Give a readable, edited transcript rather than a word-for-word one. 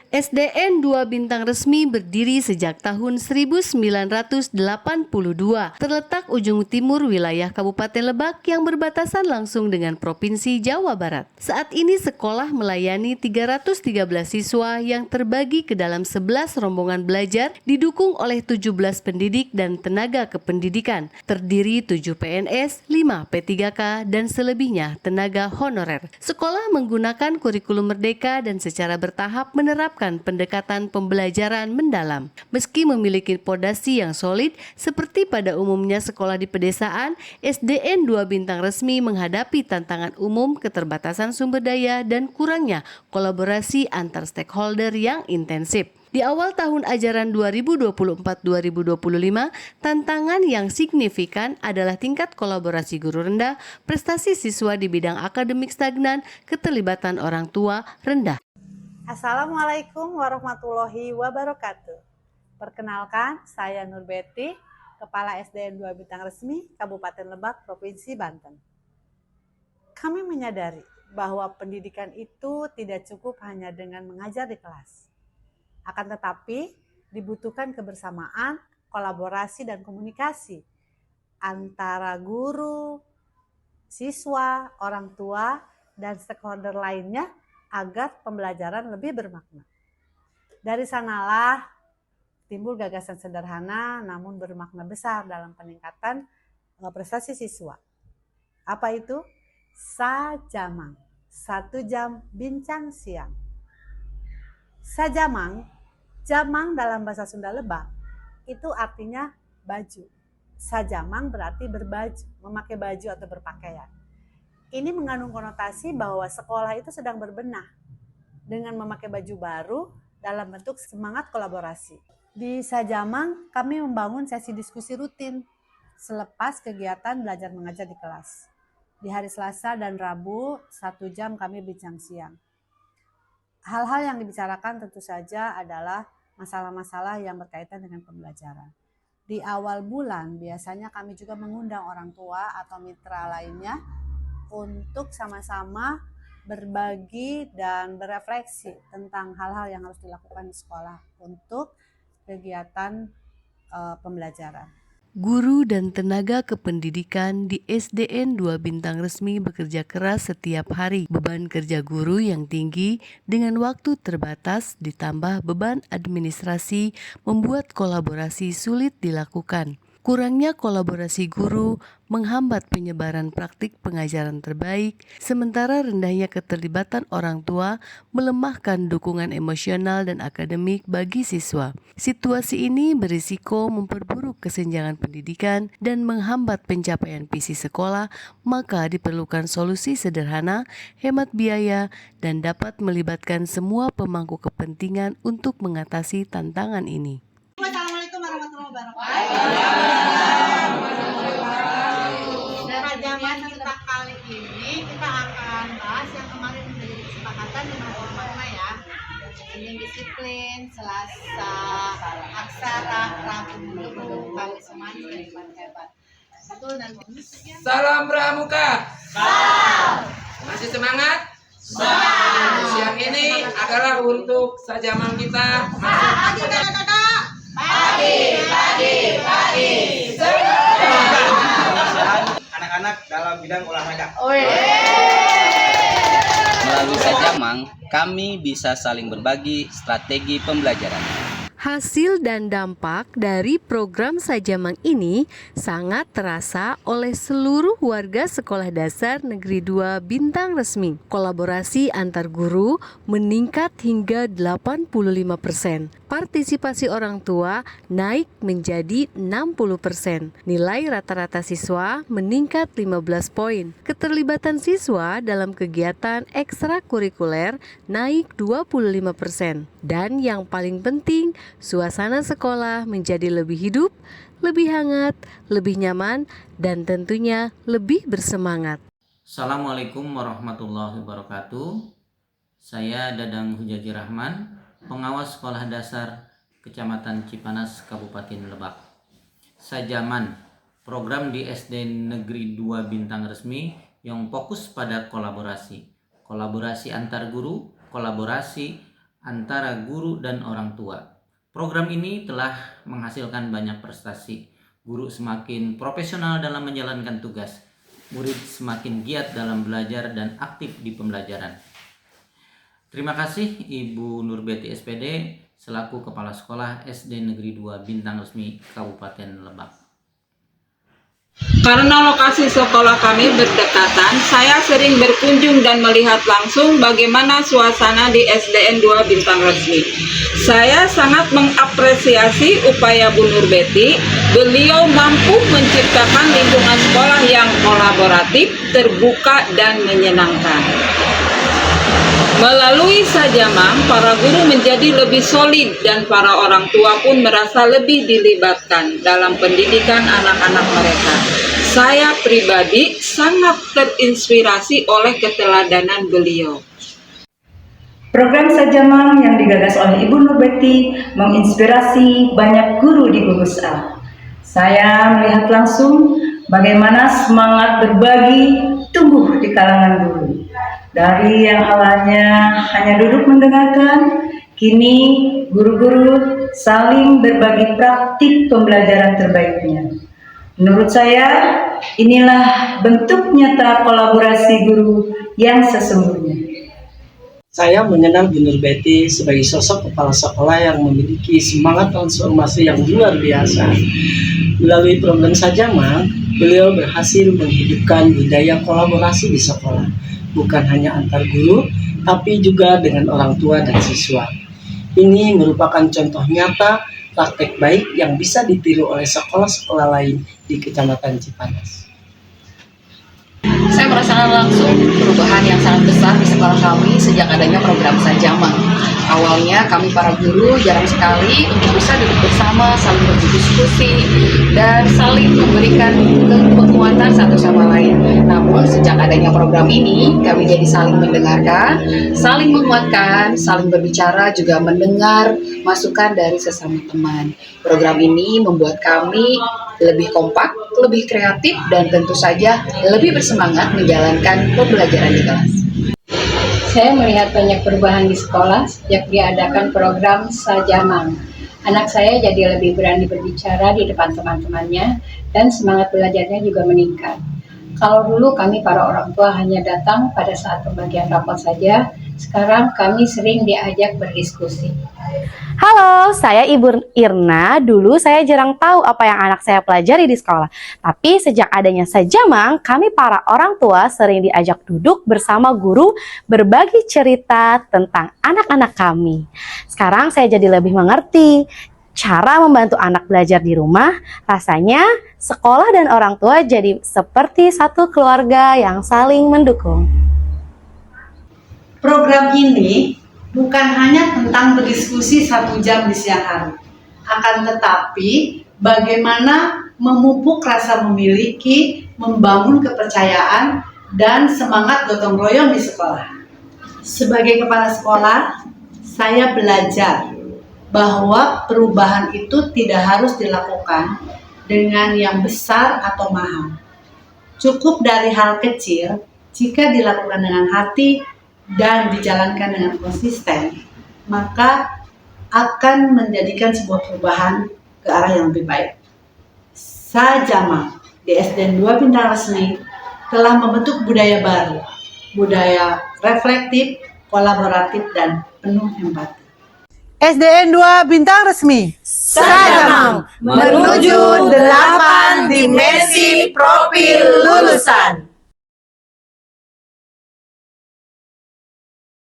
SDN 2 Bintang Resmi berdiri sejak tahun 1982, terletak ujung timur wilayah Kabupaten Lebak yang berbatasan langsung dengan Provinsi Jawa Barat. Saat ini sekolah melayani 313 siswa yang terbagi ke dalam 11 rombongan belajar didukung oleh 17 pendidik dan tenaga kependidikan, terdiri 7 PNS, 5 P3K, dan selebihnya tenaga honorer. Sekolah menggunakan kurikulum merdeka dan secara bertahap menerapkan pendekatan pembelajaran mendalam. Meski memiliki fondasi yang solid, seperti pada umumnya sekolah di pedesaan, SDN 2 Bintang Resmi menghadapi tantangan umum keterbatasan sumber daya dan kurangnya kolaborasi antar stakeholder yang intensif. Di awal tahun ajaran 2024-2025, tantangan yang signifikan adalah tingkat kolaborasi guru rendah, prestasi siswa di bidang akademik stagnan, keterlibatan orang tua rendah. Assalamualaikum warahmatullahi wabarakatuh. Perkenalkan, saya Nur Betty, Kepala SDN 2 Bintang Resmi, Kabupaten Lebak, Provinsi Banten. Kami menyadari bahwa pendidikan itu tidak cukup hanya dengan mengajar di kelas. Akan tetapi, dibutuhkan kebersamaan, kolaborasi, dan komunikasi antara guru, siswa, orang tua, dan stakeholder lainnya agar pembelajaran lebih bermakna. Dari sanalah timbul gagasan sederhana namun bermakna besar dalam peningkatan prestasi siswa. Apa itu? Sajamang, 1 jam bincang siang. Sajamang, jamang dalam bahasa Sunda Lebak, itu artinya baju. Sajamang berarti berbaju, memakai baju atau berpakaian. Ini mengandung konotasi bahwa sekolah itu sedang berbenah dengan memakai baju baru dalam bentuk semangat kolaborasi. Di Sajamang, kami membangun sesi diskusi rutin selepas kegiatan belajar mengajar di kelas. Di hari Selasa dan Rabu, 1 jam kami bincang siang. Hal-hal yang dibicarakan tentu saja adalah masalah-masalah yang berkaitan dengan pembelajaran. Di awal bulan, biasanya kami juga mengundang orang tua atau mitra lainnya untuk sama-sama berbagi dan berefleksi tentang hal-hal yang harus dilakukan di sekolah untuk kegiatan pembelajaran. Guru dan tenaga kependidikan di SDN 2 Bintang Resmi bekerja keras setiap hari. Beban kerja guru yang tinggi dengan waktu terbatas ditambah beban administrasi membuat kolaborasi sulit dilakukan. Kurangnya kolaborasi guru menghambat penyebaran praktik pengajaran terbaik, sementara rendahnya keterlibatan orang tua melemahkan dukungan emosional dan akademik bagi siswa. Situasi ini berisiko memperburuk kesenjangan pendidikan dan menghambat pencapaian visi sekolah, maka diperlukan solusi sederhana, hemat biaya, dan dapat melibatkan semua pemangku kepentingan untuk mengatasi tantangan ini. Assalamualaikum warahmatullahi wabarakatuh. Sajaman kita kali ini kita akan bahas yang kemarin menjadi kesepakatan di Mahkamah ya. Senin disiplin, Selasa aksara, Rabu guru, Kamis semangat hebat. Betul dan Salam Pramuka. Masih semangat? Siang ini adalah untuk Sajamang kita. pagi kakak. Pagi. Anak-anak dalam bidang olahraga. Melalui Sajamang, kami bisa saling berbagi strategi pembelajaran. Hasil dan dampak dari program Sajamang ini sangat terasa oleh seluruh warga Sekolah Dasar Negeri 2 Bintang Resmi. Kolaborasi antar guru meningkat hingga 85%. Partisipasi orang tua naik menjadi 60%. Nilai rata-rata siswa meningkat 15 poin. Keterlibatan siswa dalam kegiatan ekstrakurikuler naik 25%. Dan yang paling penting, suasana sekolah menjadi lebih hidup, lebih hangat, lebih nyaman, dan tentunya lebih bersemangat. Assalamualaikum warahmatullahi wabarakatuh. Saya Dadang Hujaji Rahman, pengawas Sekolah Dasar Kecamatan Cipanas, Kabupaten Lebak. Sajaman, program di SD Negeri 2 Bintang Resmi yang fokus pada kolaborasi antar guru, kolaborasi antara guru dan orang tua. Program ini telah menghasilkan banyak prestasi. Guru semakin profesional dalam menjalankan tugas. Murid semakin giat dalam belajar dan aktif di pembelajaran. Terima kasih Ibu Nurbeti SPD selaku Kepala Sekolah SD Negeri 2 Bintang Resmi Kabupaten Lebak. Karena lokasi sekolah kami berdekatan, saya sering berkunjung dan melihat langsung bagaimana suasana di SDN 2 Bintang Resmi. Saya sangat mengapresiasi upaya Bu Nurbeti. Beliau mampu menciptakan lingkungan sekolah yang kolaboratif, terbuka, dan menyenangkan. Melalui Sajamang, para guru menjadi lebih solid dan para orang tua pun merasa lebih dilibatkan dalam pendidikan anak-anak mereka. Saya pribadi sangat terinspirasi oleh keteladanan beliau. Program Sajamang yang digagas oleh Ibu Nurbeti menginspirasi banyak guru di Gugus A. Saya melihat langsung bagaimana semangat berbagi tumbuh di kalangan guru. Dari yang awalnya hanya duduk mendengarkan, kini guru-guru saling berbagi praktik pembelajaran terbaiknya. Menurut saya, inilah bentuk nyata kolaborasi guru yang sesungguhnya. Saya mengenal Bu Nurbeti sebagai sosok kepala sekolah yang memiliki semangat transformasi yang luar biasa. Melalui program Sajamang, beliau berhasil menghidupkan budaya kolaborasi di sekolah. Bukan hanya antar guru, tapi juga dengan orang tua dan siswa. Ini merupakan contoh nyata praktek baik yang bisa ditiru oleh sekolah-sekolah lain di Kecamatan Cipanas. Saya merasakan langsung perubahan yang sangat besar di sekolah kami sejak adanya program Sajamang. Awalnya kami para guru jarang sekali untuk bisa duduk bersama, saling berdiskusi, dan saling memberikan penguatan satu sama lain. Namun sejak adanya program ini, kami jadi saling mendengarkan, saling menguatkan, saling berbicara, juga mendengar masukan dari sesama teman. Program ini membuat kami lebih kompak, lebih kreatif, dan tentu saja lebih bersemangat menjalankan pembelajaran di kelas. Saya melihat banyak perubahan di sekolah sejak diadakan program Sajamang. Anak saya jadi lebih berani berbicara di depan teman-temannya dan semangat belajarnya juga meningkat. Kalau dulu kami para orang tua hanya datang pada saat pembagian rapot saja, sekarang kami sering diajak berdiskusi. Halo, saya Ibu Irna. Dulu saya jarang tahu apa yang anak saya pelajari di sekolah. Tapi sejak adanya Sajamang, kami para orang tua sering diajak duduk bersama guru berbagi cerita tentang anak-anak kami. Sekarang saya jadi lebih mengerti cara membantu anak belajar di rumah. Rasanya sekolah dan orang tua jadi seperti satu keluarga yang saling mendukung. Program ini bukan hanya tentang berdiskusi 1 jam di siang hari, akan tetapi bagaimana memupuk rasa memiliki, membangun kepercayaan, dan semangat gotong royong di sekolah. Sebagai kepala sekolah, saya belajar bahwa perubahan itu tidak harus dilakukan dengan yang besar atau mahal. Cukup dari hal kecil, jika dilakukan dengan hati dan dijalankan dengan konsisten, maka akan menjadikan sebuah perubahan ke arah yang lebih baik. Sajamang di SDN 2 Bintang Resmi telah membentuk budaya baru, budaya reflektif, kolaboratif, dan penuh empati. SDN 2 Bintang Resmi Sajamang menuju 8 dimensi profil lulusan.